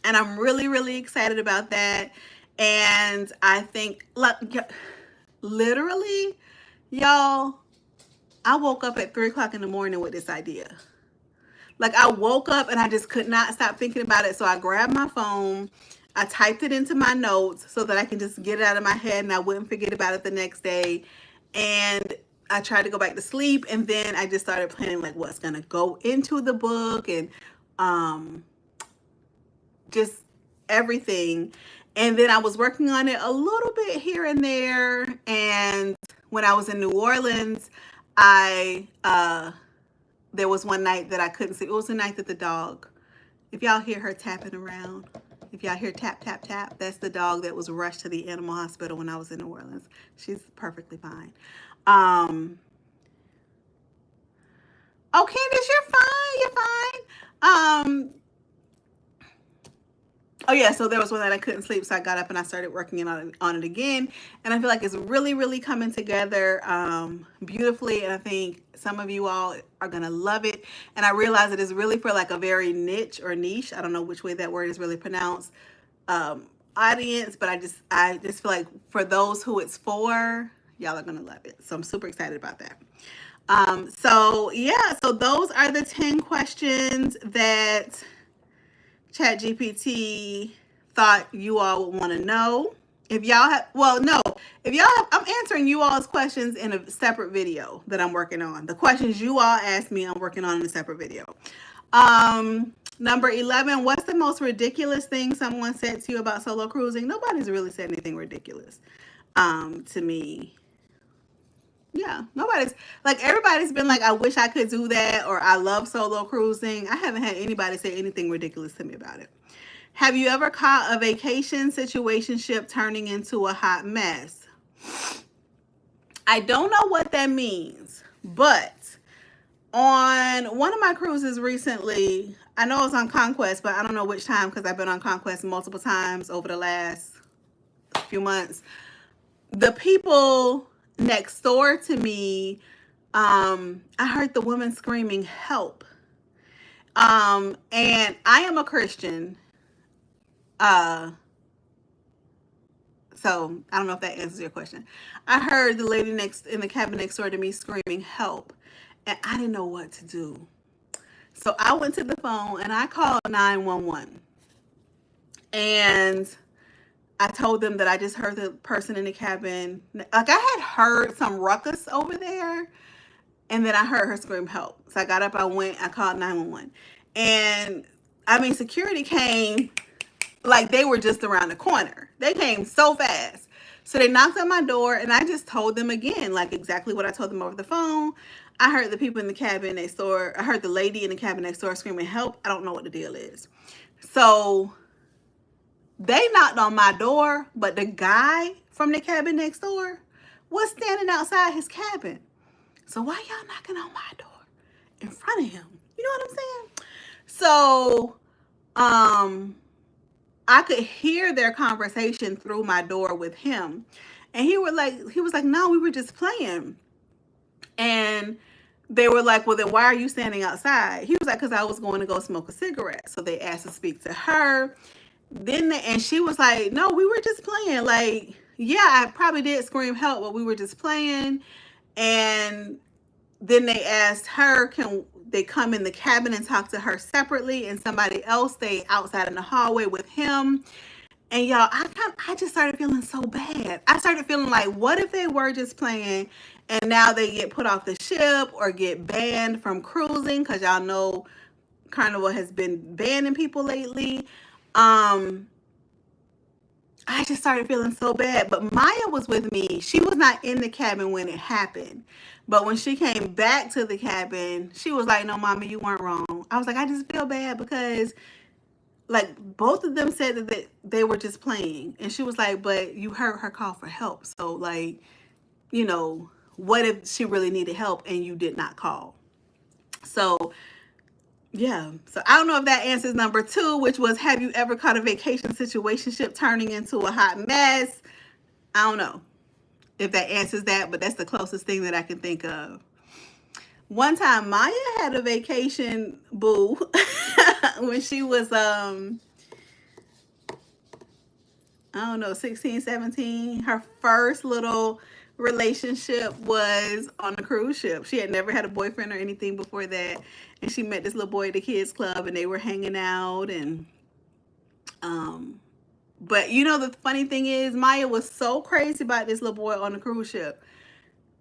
[SPEAKER 1] I'm really excited about that. And I think, literally, y'all, I woke up at 3 o'clock in the morning with this idea. Like I woke up and I just could not stop thinking about it. So I grabbed my phone, I typed it into my notes so that I can just get it out of my head and I wouldn't forget about it the next day. And I tried to go back to sleep, and then I just started planning like what's gonna go into the book and just everything. And then I was working on it a little bit here and there. And when I was in New Orleans, there was one night that I couldn't sleep. It was the night that the dog, if y'all hear her tapping around, if y'all hear tap, that's the dog that was rushed to the animal hospital when I was in New Orleans. She's perfectly fine. Oh, Candace, you're fine. Oh yeah, so there was one that I couldn't sleep, so I got up and I started working on it again. And I feel like it's really coming together beautifully. And I think some of you all are gonna love it. And I realize it is really for like a very niche, I don't know which way that word is really pronounced, audience. But I just feel like for those who it's for, y'all are gonna love it. So I'm super excited about that. So yeah, so those are the 10 questions that ChatGPT thought you all would want to know. If y'all have, I'm answering you all's questions in a separate video that I'm working on. The questions you all asked me, I'm working on in a separate video. Number 11, what's the most ridiculous thing someone said to you about solo cruising? Nobody's really said anything ridiculous to me. Yeah, everybody's been like, I wish I could do that, or I love solo cruising. I haven't had anybody say anything ridiculous to me about it. Have you ever caught a vacation situationship turning into a hot mess? I don't know what that means, but on one of my cruises recently, I know it's on Conquest, but I don't know which time because I've been on Conquest multiple times over the last few months. The people next door to me, I heard the woman screaming, help. And I am a Christian. So I don't know if that answers your question. I heard the lady in the cabin next door to me screaming, help. And I didn't know what to do. So I went to the phone and I called 911. And I told them that I just heard the person in the cabin. Like, I had heard some ruckus over there, and then I heard her scream help. So I got up, I went, I called 911. And I mean, security came like they were just around the corner. They came so fast. So they knocked on my door, and I just told them again, like exactly what I told them over the phone. I heard the people in the cabin next door. I heard the lady in the cabin next door screaming, help. I don't know what the deal is. So they knocked on my door, but the guy from the cabin next door was standing outside his cabin. So why y'all knocking on my door in front of him? You know what I'm saying? So, I could hear their conversation through my door with him. And he was like, no, we were just playing. And they were like, well, then why are you standing outside? He was like, because I was going to go smoke a cigarette. So they asked to speak to her. And she was like, no, we were just playing. Like, yeah, I probably did scream help, but we were just playing. And then they asked her, can they come in the cabin and talk to her separately? And somebody else stayed outside in the hallway with him. And y'all, I just started feeling so bad. I started feeling like, what if they were just playing and now they get put off the ship or get banned from cruising? Because y'all know Carnival has been banning people lately. I just started feeling so bad. But Maya was with me. She was not in the cabin when it happened. But when she came back to the cabin, she was like, no, Mama, you weren't wrong. I was like, I just feel bad because, like, both of them said that they were just playing. And she was like, but you heard her call for help. So, like, you know, what if she really needed help and you did not call? So, yeah. So I don't know if that answers number 2, which was, have you ever caught a vacation situationship turning into a hot mess? I don't know if that answers that, but that's the closest thing that I can think of. One time Maya had a vacation boo when she was, I don't know, 16, 17. Her first little relationship was on a cruise ship. She had never had a boyfriend or anything before that. And she met this little boy at the kids club and they were hanging out. And, but you know, the funny thing is Maya was so crazy about this little boy on the cruise ship.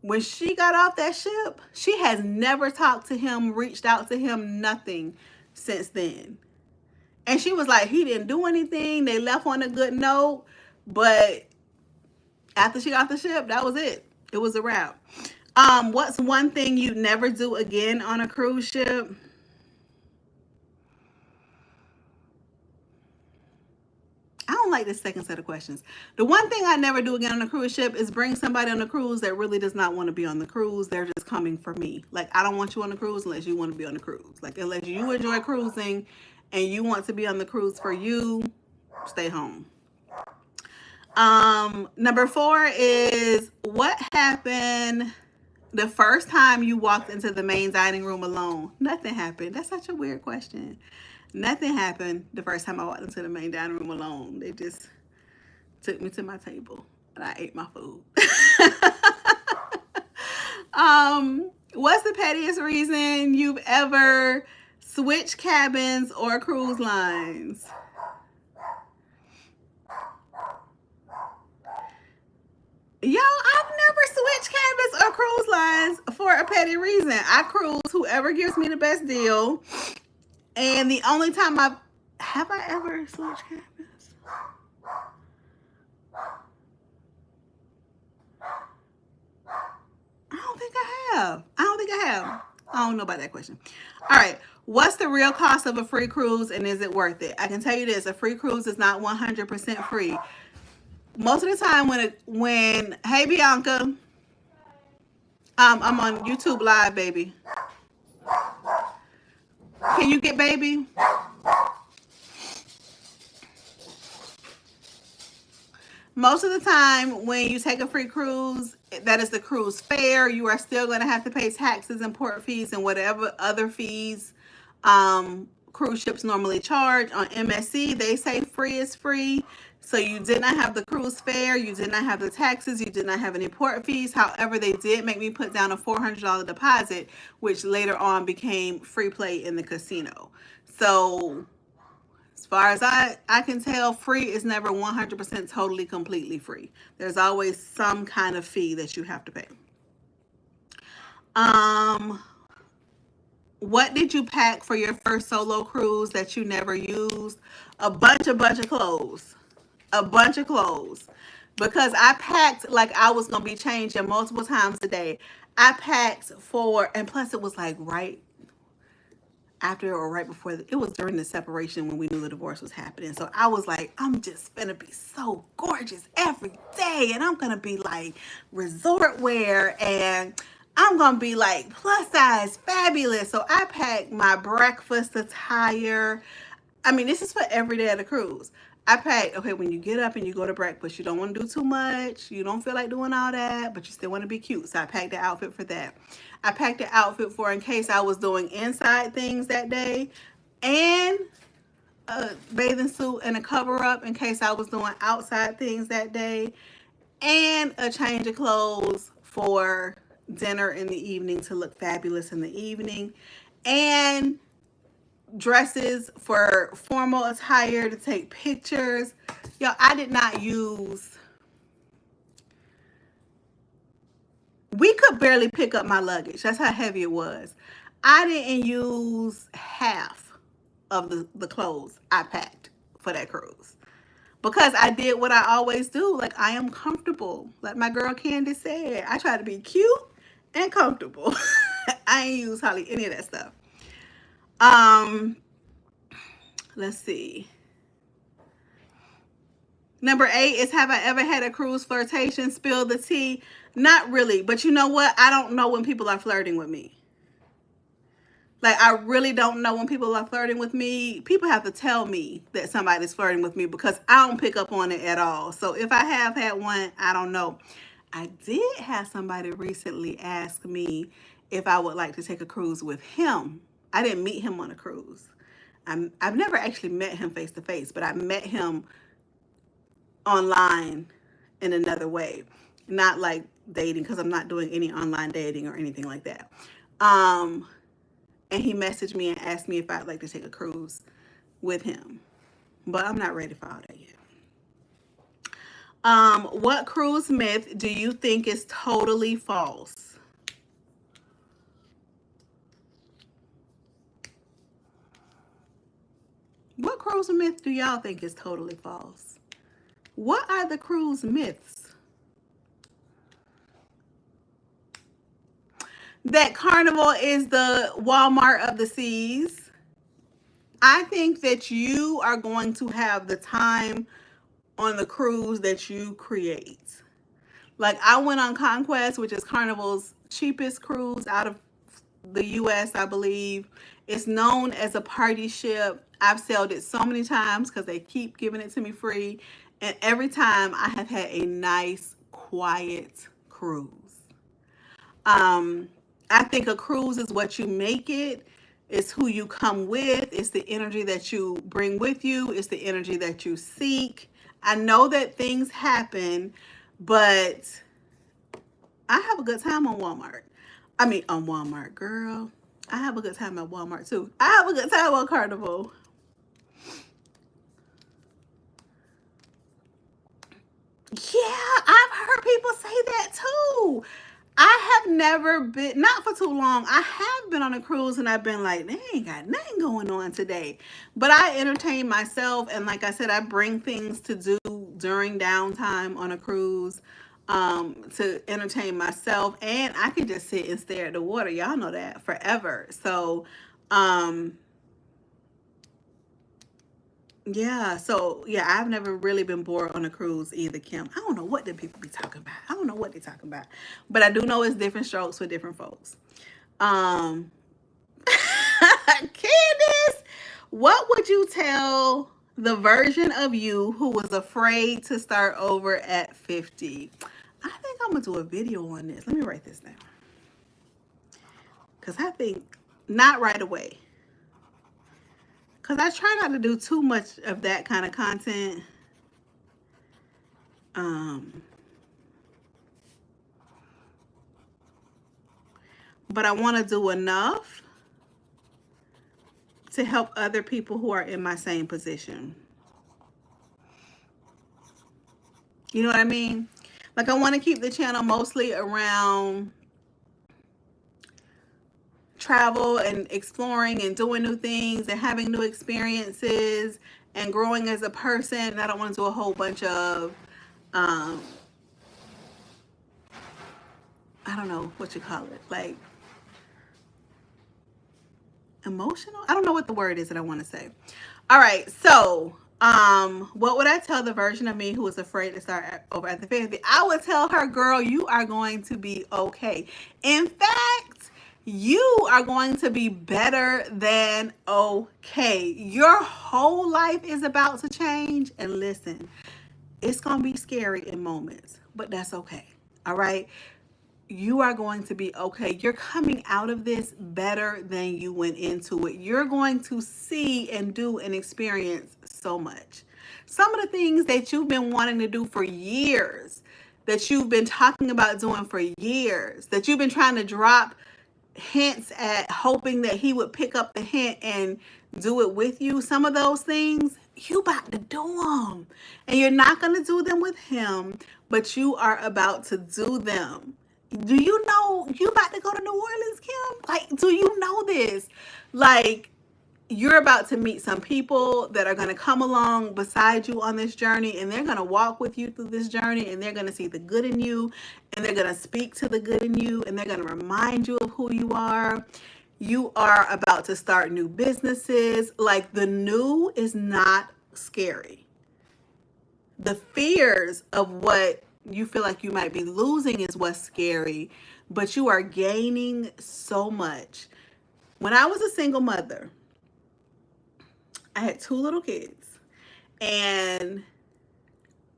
[SPEAKER 1] When she got off that ship, she has never talked to him, reached out to him, nothing since then. And she was like, he didn't do anything. They left on a good note. But after she got off the ship, that was it. It was a wrap. What's one thing you'd never do again on a cruise ship? I don't like this second set of questions. The one thing I never do again on a cruise ship is bring somebody on a cruise that really does not want to be on the cruise. They're just coming for me. Like, I don't want you on the cruise unless you want to be on the cruise. Like, unless you enjoy cruising and you want to be on the cruise for you, stay home. Number 4 is, what happened the first time you walked into the main dining room alone? Nothing happened. That's such a weird question. Nothing happened the first time I walked into the main dining room alone. They just took me to my table and I ate my food. What's the pettiest reason you've ever switched cabins or cruise lines? Y'all, I've never switched cabins or cruise lines for a petty reason. I cruise whoever gives me the best deal. And the only time have I ever switched cabins? I don't think I have. I don't know about that question. All right. What's the real cost of a free cruise and is it worth it? I can tell you this, a free cruise is not 100% free. Most of the time when hey Bianca, I'm on YouTube Live, baby. Can you get baby? Most of the time when you take a free cruise, that is the cruise fare, you are still going to have to pay taxes and port fees and whatever other fees cruise ships normally charge. On MSC, they say free is free. So you did not have the cruise fare, you did not have the taxes, you did not have any port fees. However, they did make me put down a $400 deposit, which later on became free play in the casino. So As far as I can tell, free is never 100% totally completely free. There's always some kind of fee that you have to pay. Um, what did you pack for your first solo cruise that you never used? A bunch of clothes. A bunch of clothes. Because I packed like I was gonna be changing multiple times a day. I packed for, and plus it was like right after or right before it was during the separation when we knew the divorce was happening. So I was like, I'm just gonna be so gorgeous every day, and I'm gonna be like resort wear, and I'm gonna be like plus size fabulous. So I packed my breakfast attire. I mean, this is for every day of the cruise. I packed, okay, when you get up and you go to breakfast, you don't want to do too much. You don't feel like doing all that, but you still want to be cute. So I packed the outfit for that. I packed the outfit for in case I was doing inside things that day, and a bathing suit and a cover up in case I was doing outside things that day, and a change of clothes for dinner in the evening to look fabulous in the evening, and dresses for formal attire to take pictures. Yo, I did not use, we could barely pick up my luggage. That's how heavy it was. I didn't use half of the clothes I packed for that cruise because I did what I always do. Like, I am comfortable. Like my girl Candace said, I try to be cute and comfortable. I ain't use hardly any of that stuff. Let's see. Number 8 is, have I ever had a cruise flirtation? Spill the tea. Not really, but you know what? I don't know when people are flirting with me. Like, I really don't know when people are flirting with me. People have to tell me that somebody's flirting with me because I don't pick up on it at all. So if I have had one, I don't know. I did have somebody recently ask me if I would like to take a cruise with him. I didn't meet him on a cruise. I've never actually met him face to face, but I met him online in another way, not like dating, because I'm not doing any online dating or anything like that. And he messaged me and asked me if I'd like to take a cruise with him, but I'm not ready for all that yet. What cruise myth do you think is totally false? What cruise myth do y'all think is totally false? What are the cruise myths? That Carnival is the Walmart of the seas. I think that you are going to have the time on the cruise that you create. Like, I went on Conquest, which is Carnival's cheapest cruise out of the US, I believe. It's known as a party ship. I've sailed it so many times because they keep giving it to me free. And every time I have had a nice, quiet cruise. I think a cruise is what you make it. It's who you come with. It's the energy that you bring with you. It's the energy that you seek. I know that things happen, but I have a good time on Walmart. I mean, on Walmart, girl. I have a good time at Walmart, too. I have a good time on Carnival. Yeah, I've heard people say that, too. I have never been, not for too long, I have been on a cruise and I've been like, they ain't got nothing going on today. But I entertain myself, and like I said, I bring things to do during downtime on a cruise to entertain myself. And I can just sit and stare at the water. Y'all know that forever. So, yeah, I've never really been bored on a cruise either, Kim. I don't know what the people be talking about. I don't know what they're talking about. But I do know it's different strokes for different folks. Um Candace, what would you tell the version of you who was afraid to start over at 50? I think I'm gonna do a video on this. Let me write this down. Because I think not right away. Because I try not to do too much of that kind of content. But I want to do enough to help other people who are in my same position. You know what I mean? Like, I want to keep the channel mostly around travel and exploring and doing new things and having new experiences and growing as a person. And I don't want to do a whole bunch of, I don't know what you call it, like emotional. I don't know what the word is that I want to say. All right, so what would I tell the version of me who was afraid to start over at the fantasy? I would tell her, girl, you are going to be okay. In fact, you are going to be better than okay. Your whole life is about to change. And listen, it's going to be scary in moments, but that's okay. All right. You are going to be okay. You're coming out of this better than you went into it. You're going to see and do and experience so much. Some of the things that you've been wanting to do for years, that you've been talking about doing for years, that you've been trying to drop hints at, hoping that he would pick up the hint and do it with you. Some of those things, you about to do them. And you're not going to do them with him, but you are about to do them. Do you know you about to go to New Orleans, Kim? Like, do you know this? Like, you're about to meet some people that are going to come along beside you on this journey, and they're going to walk with you through this journey, and they're going to see the good in you, and they're going to speak to the good in you, and they're going to remind you of who you are. You are about to start new businesses. Like, the new is not scary. The fears of what you feel like you might be losing is what's scary, but you are gaining so much. When I was a single mother, I had 2 little kids, and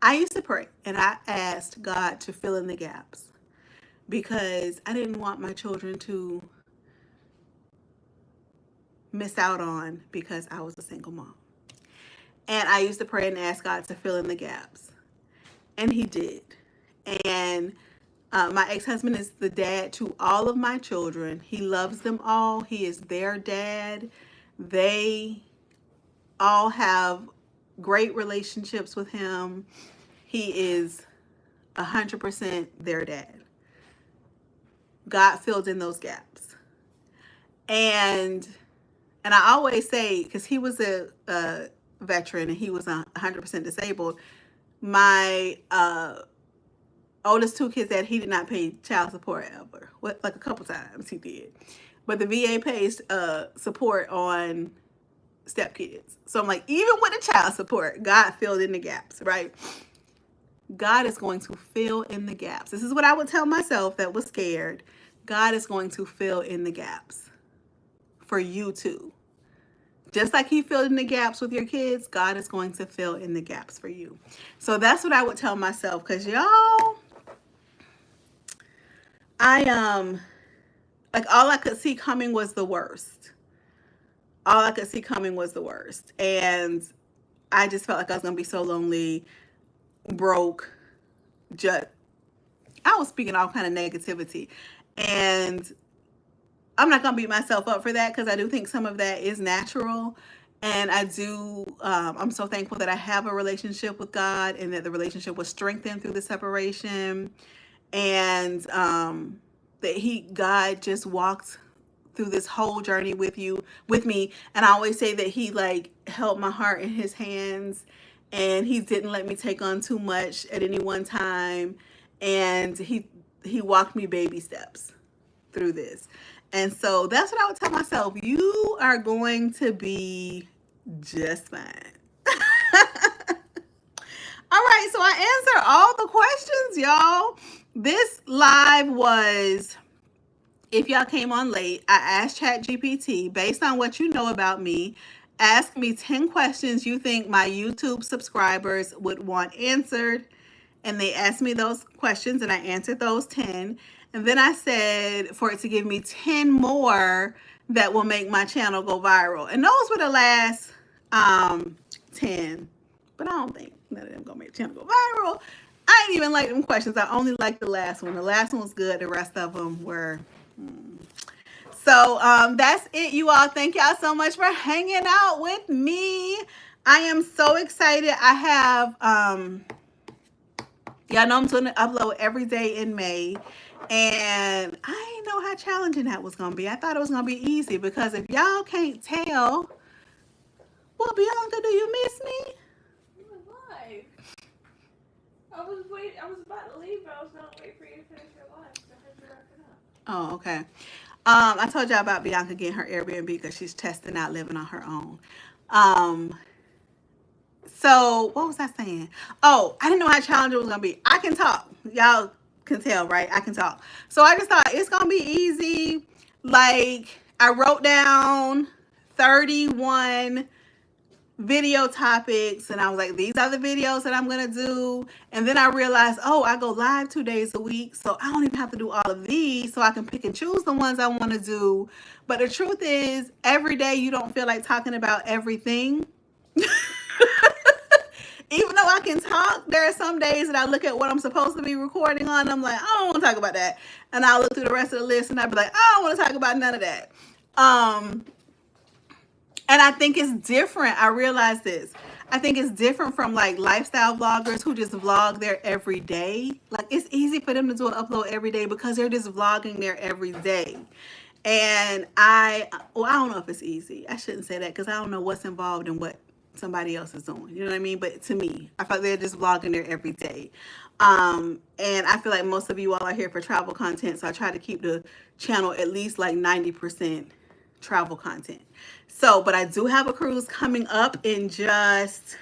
[SPEAKER 1] I used to pray and I asked God to fill in the gaps because I didn't want my children to miss out on because I was a single mom. And I used to pray and ask God to fill in the gaps, and he did. And my ex-husband is the dad to all of my children. He loves them all. He is their dad. They all have great relationships with him. He is 100% their dad. God filled in those gaps. And I always say, because he was a veteran and he was 100% disabled, my oldest 2 kids that he did not pay child support ever. Like a couple times he did. But the VA pays support on stepkids. So I'm like, even with the child support, God filled in the gaps, right? God is going to fill in the gaps. This is what I would tell myself that was scared. God is going to fill in the gaps for you too. Just like he filled in the gaps with your kids, God is going to fill in the gaps for you. So that's what I would tell myself, because y'all, like, all I could see coming was the worst. All I could see coming was the worst. And I just felt like I was going to be so lonely, broke, I was speaking all kind of negativity. And I'm not going to beat myself up for that, because I do think some of that is natural. And I do, I'm so thankful that I have a relationship with God, and that the relationship was strengthened through the separation. And that God just walked through this whole journey with me. And I always say that he like held my heart in his hands, and he didn't let me take on too much at any one time. And he walked me baby steps through this. And so that's what I would tell myself. You are going to be just fine. All right, so I answered all the questions, y'all. This live was, if y'all came on late, I asked ChatGPT, based on what you know about me, ask me 10 questions you think my YouTube subscribers would want answered. And they asked me those questions, and I answered those 10. And then I said for it to give me 10 more that will make my channel go viral. And those were the last 10. But I don't think none of them gonna make the channel go viral. I didn't even like them questions. I only liked the last one. The last one was good. The rest of them were... So that's it, you all. Thank y'all so much for hanging out with me. I am so excited. I have y'all know I'm going to upload every day in May. And I didn't know how challenging that was going to be. I thought it was going to be easy because if y'all can't tell, well, Bianca, do you miss me?
[SPEAKER 2] You were live. I was waiting. I was about to leave, but I was going to wait for you to finish your live. So I had you wrap it up.
[SPEAKER 1] Oh, okay. I told y'all about Bianca getting her Airbnb because she's testing out living on her own. So what was I saying? Oh, I didn't know how challenging it was gonna be. I can talk. Y'all can tell, right? I can talk. So I just thought it's gonna be easy. Like I wrote down 31 video topics and I was like, these are the videos that I'm gonna do. And then I realized, oh, I go live 2 days a week, so I don't even have to do all of these, so I can pick and choose the ones I want to do. But the truth is, every day you don't feel like talking about everything. Even though I can talk, there are some days that I look at what I'm supposed to be recording on, and I'm like, I don't want to talk about that. And I'll look through the rest of the list and I'll be like, I don't want to talk about none of that. And I think it's different. I realize this. I think it's different from like lifestyle vloggers who just vlog their every day. Like it's easy for them to do an upload every day because they're just vlogging their every day. And I don't know if it's easy. I shouldn't say that because I don't know what's involved in what somebody else is doing. You know what I mean? But to me, I feel like they're just vlogging their every day. And I feel like most of you all are here for travel content. So I try to keep the channel at least like 90% travel content. So, but I do have a cruise coming up in just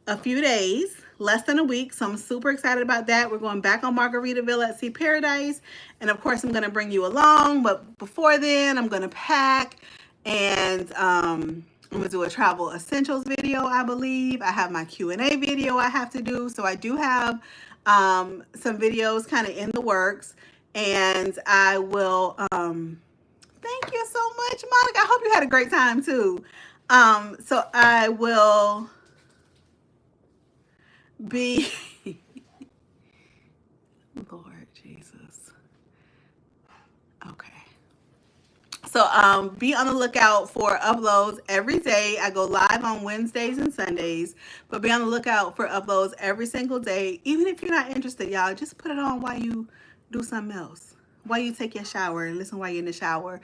[SPEAKER 1] a few days, less than a week. So I'm super excited about that. We're going back on Margaritaville at Sea Paradise. And of course, I'm going to bring you along. But before then, I'm going to pack and I'm going to do a travel essentials video, I believe. I have my Q&A video I have to do. So I do have some videos kind of in the works. And I will... thank you so much, Monica. I hope you had a great time too. So I will be Lord Jesus. Okay. So be on the lookout for uploads every day. I go live on Wednesdays and Sundays, but be on the lookout for uploads every single day. Even if you're not interested, y'all, just put it on while you do something else. While you take your shower and listen while you're in the shower,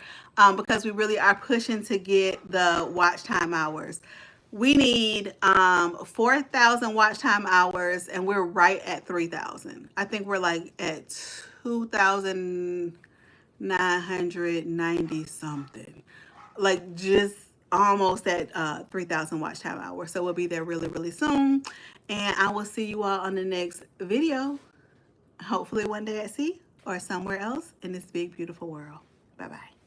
[SPEAKER 1] because we really are pushing to get the watch time hours. We need 4,000 watch time hours, and we're right at 3,000. I think we're like at 2,990 something, like just almost at 3,000 watch time hours. So we'll be there really, really soon, and I will see you all on the next video. Hopefully one day at sea or somewhere else in this big, beautiful world. Bye-bye.